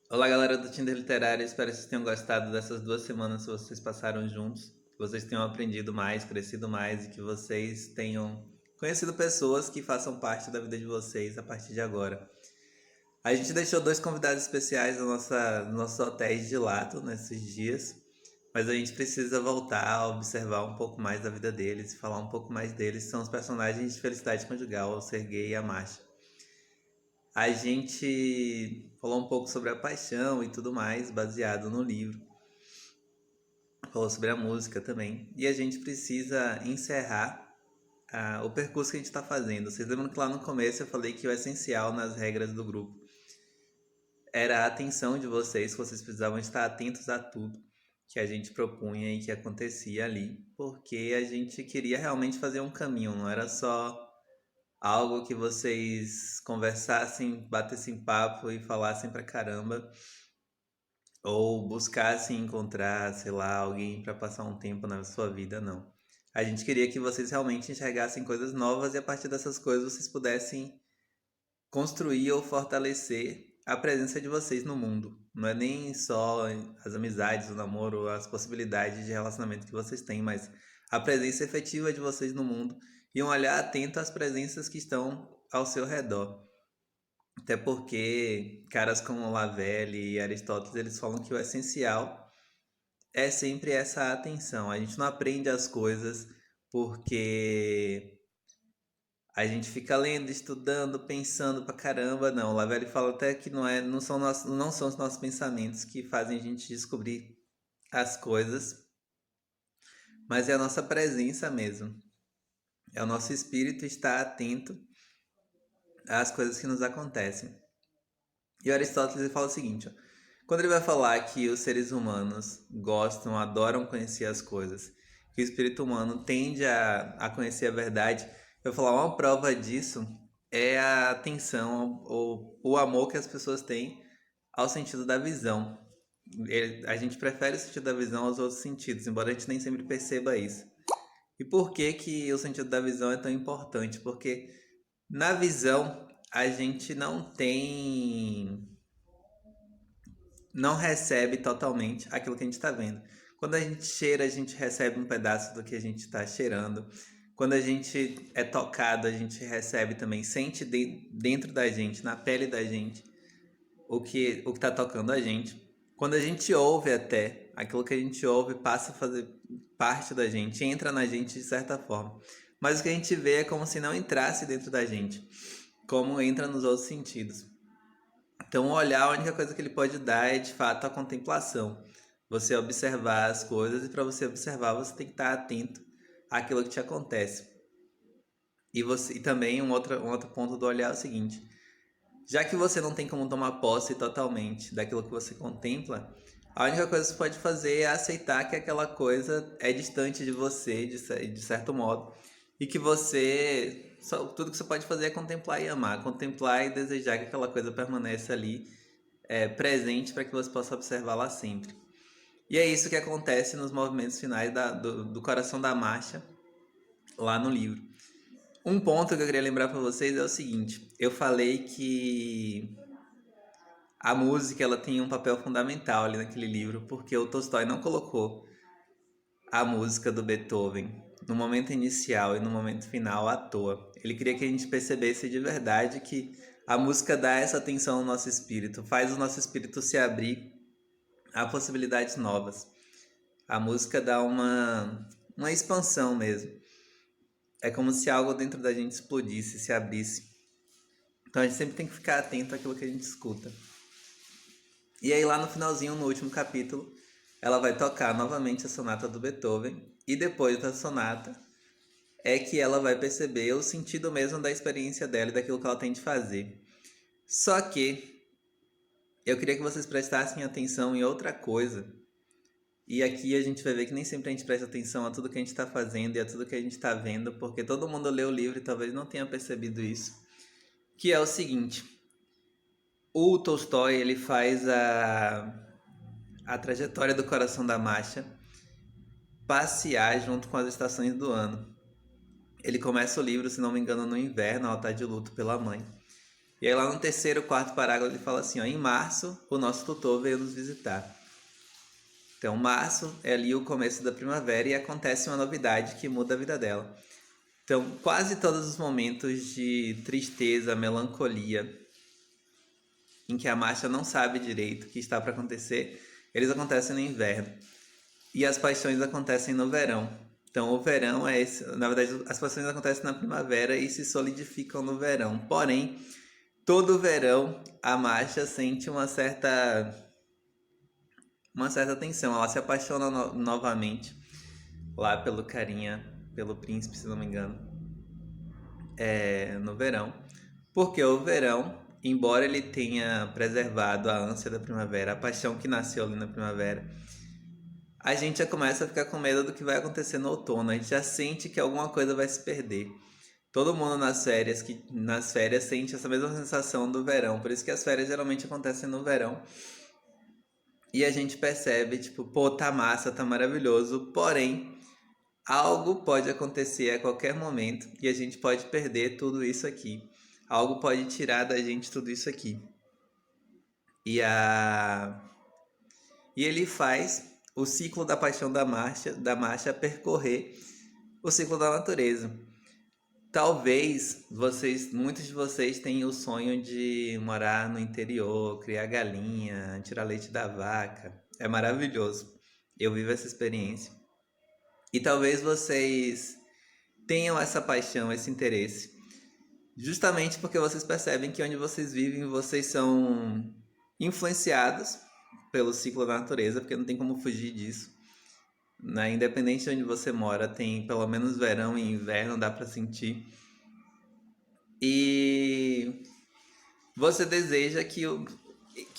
Olá, galera do Tinder Literário. Espero que vocês tenham gostado dessas 2 semanas que vocês passaram juntos. Que vocês tenham aprendido mais, crescido mais e que vocês tenham conhecido pessoas que façam parte da vida de vocês a partir de agora. A gente deixou dois convidados especiais nos nossos hotéis de lado nesses dias, mas a gente precisa voltar a observar um pouco mais da vida deles e falar um pouco mais deles. São os personagens de Felicidade Conjugal, o Sergei e a Marcia. A gente falou um pouco sobre a paixão e tudo mais, baseado no livro. Falou sobre a música também. E a gente precisa encerrar o percurso que a gente está fazendo. Vocês lembram que lá no começo eu falei que o essencial nas regras do grupo era a atenção de vocês, que vocês precisavam estar atentos a tudo que a gente propunha e que acontecia ali, porque a gente queria realmente fazer um caminho, não era só algo que vocês conversassem, batessem papo e falassem pra caramba, ou buscassem encontrar, sei lá, alguém pra passar um tempo na sua vida, não. A gente queria que vocês realmente enxergassem coisas novas e a partir dessas coisas vocês pudessem construir ou fortalecer a presença de vocês no mundo. Não é nem só as amizades, o namoro, as possibilidades de relacionamento que vocês têm, mas a presença efetiva de vocês no mundo e um olhar atento às presenças que estão ao seu redor. Até porque caras como Lavelle e Aristóteles, eles falam que o essencial é sempre essa atenção. A gente não aprende as coisas porque a gente fica lendo, estudando, pensando pra caramba. Não, o Lavelle fala até que não são os nossos pensamentos que fazem a gente descobrir as coisas, mas é a nossa presença mesmo. É o nosso espírito estar atento às coisas que nos acontecem. E Aristóteles ele fala o seguinte, ó, quando ele vai falar que os seres humanos gostam, adoram conhecer as coisas, que o espírito humano tende a conhecer a verdade, eu vou falar uma prova disso é a atenção ou o amor que as pessoas têm ao sentido da visão. A gente prefere o sentido da visão aos outros sentidos, embora a gente nem sempre perceba isso. E por que que o sentido da visão é tão importante? Porque na visão a gente não recebe totalmente aquilo que a gente está vendo. Quando a gente cheira, a gente recebe um pedaço do que a gente está cheirando. Quando a gente é tocado, a gente recebe também, sente dentro da gente, na pele da gente, o que está tocando a gente. Quando a gente ouve até, aquilo que a gente ouve passa a fazer parte da gente, entra na gente de certa forma. Mas o que a gente vê é como se não entrasse dentro da gente, como entra nos outros sentidos. Então, o olhar, a única coisa que ele pode dar é de fato a contemplação. Você observar as coisas e para você observar, você tem que estar atento àquilo que te acontece. E também um outro ponto do olhar é o seguinte: já que você não tem como tomar posse totalmente daquilo que você contempla, a única coisa que você pode fazer é aceitar que aquela coisa é distante de você, de certo modo, e que tudo que você pode fazer é contemplar e amar, contemplar e desejar que aquela coisa permaneça ali, presente para que você possa observá-la sempre. E é isso que acontece nos movimentos finais do Coração da Marcha, lá no livro. Um ponto que eu queria lembrar para vocês é o seguinte: eu falei que a música ela tem um papel fundamental ali naquele livro, porque o Tolstói não colocou a música do Beethoven no momento inicial e no momento final à toa. Ele queria que a gente percebesse de verdade que a música dá essa atenção ao nosso espírito, faz o nosso espírito se abrir a possibilidades novas. A música dá uma expansão mesmo. É como se algo dentro da gente explodisse, se abrisse. Então a gente sempre tem que ficar atento àquilo que a gente escuta. E aí lá no finalzinho, no último capítulo, ela vai tocar novamente a sonata do Beethoven. E depois da sonata é que ela vai perceber o sentido mesmo da experiência dela e daquilo que ela tem de fazer. Só que eu queria que vocês prestassem atenção em outra coisa. E aqui a gente vai ver que nem sempre a gente presta atenção a tudo que a gente está fazendo e a tudo que a gente está vendo, porque todo mundo lê o livro e talvez não tenha percebido isso. Que é o seguinte: o Tolstói ele faz a trajetória do Coração da Marcha passear junto com as estações do ano. Ele começa o livro, se não me engano, no inverno, ela está de luto pela mãe. E aí lá no terceiro, quarto parágrafo ele fala assim, ó, em março o nosso tutor veio nos visitar. Então março é ali o começo da primavera e acontece uma novidade que muda a vida dela. Então quase todos os momentos de tristeza, melancolia, em que a Marcia não sabe direito o que está para acontecer, eles acontecem no inverno. E as paixões acontecem no verão. Então o verão é esse, na verdade as paixões acontecem na primavera e se solidificam no verão. Porém, todo verão a Marcia sente uma certa tensão. Ela se apaixona novamente lá pelo carinha, pelo príncipe, se não me engano, no verão. Porque o verão, embora ele tenha preservado a ânsia da primavera, a paixão que nasceu ali na primavera, a gente já começa a ficar com medo do que vai acontecer no outono. A gente já sente que alguma coisa vai se perder. Todo mundo nas férias sente essa mesma sensação do verão. Por isso que as férias geralmente acontecem no verão. E a gente percebe, tipo, pô, tá massa, tá maravilhoso. Porém, algo pode acontecer a qualquer momento e a gente pode perder tudo isso aqui. Algo pode tirar da gente tudo isso aqui. E ele faz o ciclo da paixão da marcha percorrer o ciclo da natureza. Talvez muitos de vocês tenham o sonho de morar no interior, criar galinha, tirar leite da vaca. É maravilhoso. Eu vivo essa experiência. E talvez vocês tenham essa paixão, esse interesse, justamente porque vocês percebem que onde vocês vivem, vocês são influenciados pelo ciclo da natureza, porque não tem como fugir disso. Independente de onde você mora, tem pelo menos verão e inverno, dá para sentir. E você deseja que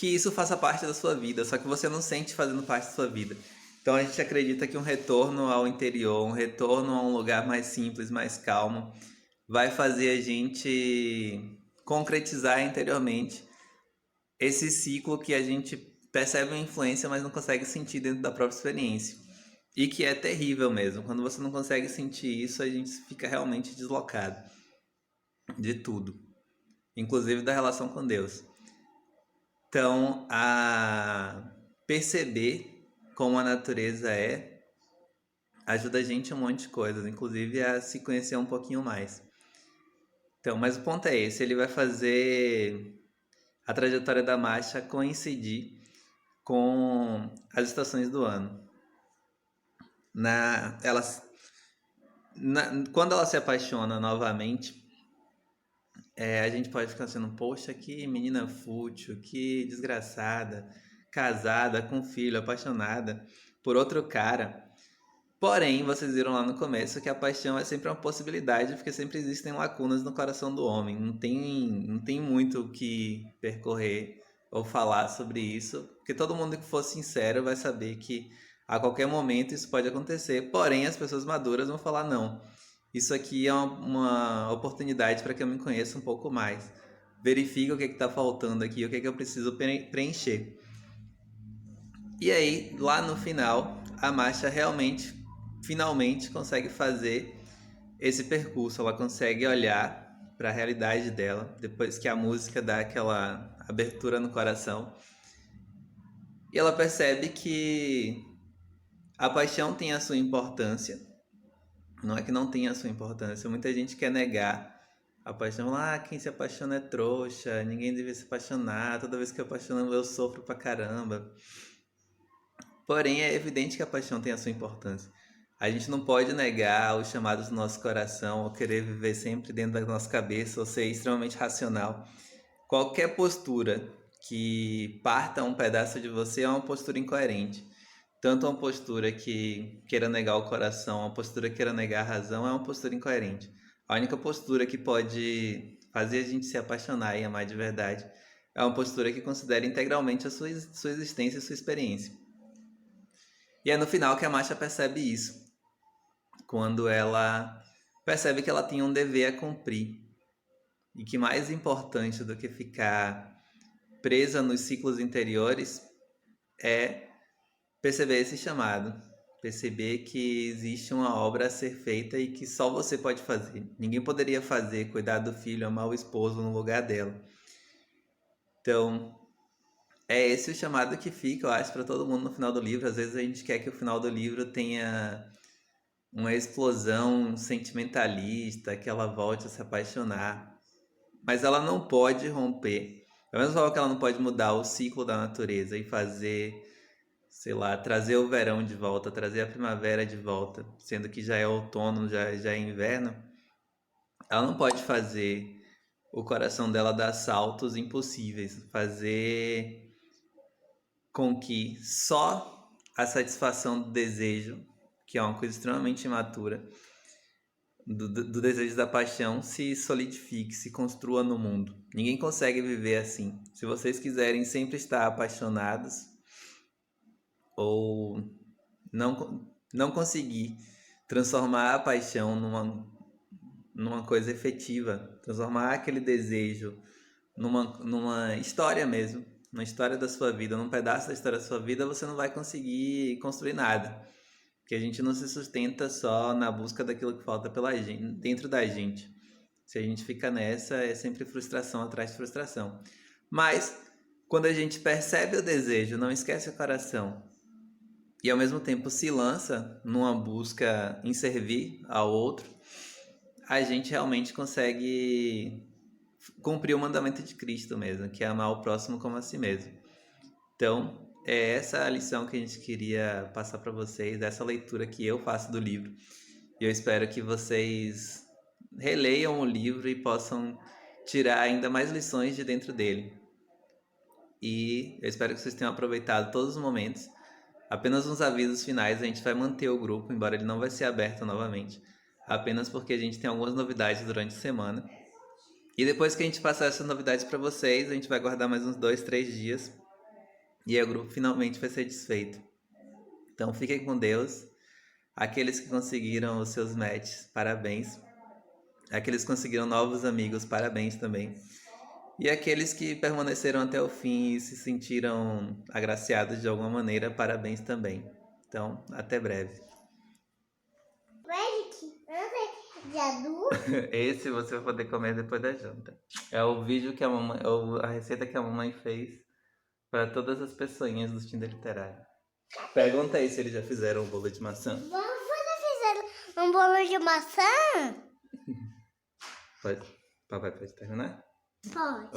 isso faça parte da sua vida, só que você não sente fazendo parte da sua vida. Então a gente acredita que um retorno ao interior, um retorno a um lugar mais simples, mais calmo, vai fazer a gente concretizar interiormente esse ciclo que a gente percebe uma influência, mas não consegue sentir dentro da própria experiência. E que é terrível mesmo. Quando você não consegue sentir isso, a gente fica realmente deslocado de tudo, inclusive da relação com Deus. Então, a perceber como a natureza ajuda a gente a um monte de coisas, inclusive a se conhecer um pouquinho mais. Então, mas o ponto é esse, ele vai fazer a trajetória da marcha coincidir com as estações do ano. Quando ela se apaixona novamente, a gente pode ficar pensando, poxa, que menina fútil, que desgraçada, casada, com filho, apaixonada por outro cara. Porém, vocês viram lá no começo que a paixão é sempre uma possibilidade, porque sempre existem lacunas no coração do homem. Não tem muito o que percorrer ou falar sobre isso, porque todo mundo que for sincero vai saber que a qualquer momento isso pode acontecer. Porém, as pessoas maduras vão falar, não, isso aqui é uma oportunidade para que eu me conheça um pouco mais. Verifique o que está faltando aqui, o que eu preciso preencher. E aí, lá no final, a marcha finalmente consegue fazer esse percurso. Ela consegue olhar para a realidade dela, depois que a música dá aquela abertura no coração. E ela percebe que a paixão tem a sua importância. Não é que não tenha a sua importância. Muita gente quer negar a paixão. Quem se apaixona é trouxa, ninguém deve se apaixonar. Toda vez que eu apaixono eu sofro pra caramba. Porém, é evidente que a paixão tem a sua importância. A gente não pode negar os chamados do nosso coração ou querer viver sempre dentro da nossa cabeça ou ser extremamente racional. Qualquer postura que parta um pedaço de você é uma postura incoerente. Tanto uma postura que queira negar o coração, uma postura que queira negar a razão é uma postura incoerente. A única postura que pode fazer a gente se apaixonar e amar de verdade é uma postura que considera integralmente a sua existência e sua experiência. E é no final que a Masha percebe isso. Quando ela percebe que ela tem um dever a cumprir. E que mais importante do que ficar presa nos ciclos interiores é perceber esse chamado. Perceber que existe uma obra a ser feita e que só você pode fazer. Ninguém poderia fazer, cuidar do filho, amar o esposo no lugar dela. Então, é esse o chamado que fica, eu acho, para todo mundo no final do livro. Às vezes a gente quer que o final do livro tenha uma explosão sentimentalista, que ela volte a se apaixonar. Mas ela não pode romper. Da mesma forma que ela não pode mudar o ciclo da natureza e fazer, sei lá, trazer o verão de volta, trazer a primavera de volta, sendo que já é outono, já é inverno, ela não pode fazer o coração dela dar saltos impossíveis, fazer com que só a satisfação do desejo, que é uma coisa extremamente imatura, do desejo da paixão, se solidifique, se construa no mundo. Ninguém consegue viver assim. Se vocês quiserem sempre estar apaixonados ou não conseguir transformar a paixão numa coisa efetiva, transformar aquele desejo numa história mesmo, numa história da sua vida, num pedaço da história da sua vida, você não vai conseguir construir nada. Porque a gente não se sustenta só na busca daquilo que falta dentro da gente. Se a gente fica nessa, é sempre frustração atrás de frustração. Mas, quando a gente percebe o desejo, não esquece o coração, e ao mesmo tempo se lança numa busca em servir ao outro, a gente realmente consegue cumprir o mandamento de Cristo mesmo, que é amar o próximo como a si mesmo. Então, é essa a lição que a gente queria passar para vocês, essa leitura que eu faço do livro. E eu espero que vocês releiam o livro e possam tirar ainda mais lições de dentro dele. E eu espero que vocês tenham aproveitado todos os momentos. Apenas uns avisos finais, a gente vai manter o grupo, embora ele não vai ser aberto novamente. Apenas porque a gente tem algumas novidades durante a semana. E depois que a gente passar essas novidades para vocês, a gente vai guardar mais uns 2, 3 dias. E aí o grupo finalmente vai ser desfeito. Então fiquem com Deus. Aqueles que conseguiram os seus matches, parabéns. Aqueles que conseguiram novos amigos, parabéns também. E aqueles que permaneceram até o fim e se sentiram agraciados de alguma maneira, parabéns também. Então, até breve. Esse você vai poder comer depois da janta. É o vídeo que a receita que a mamãe fez para todas as pessoinhas do Tinder Literário. Pergunta aí se eles já fizeram um bolo de maçã. Vocês fizeram um bolo de maçã? Papai pode terminar? Pode.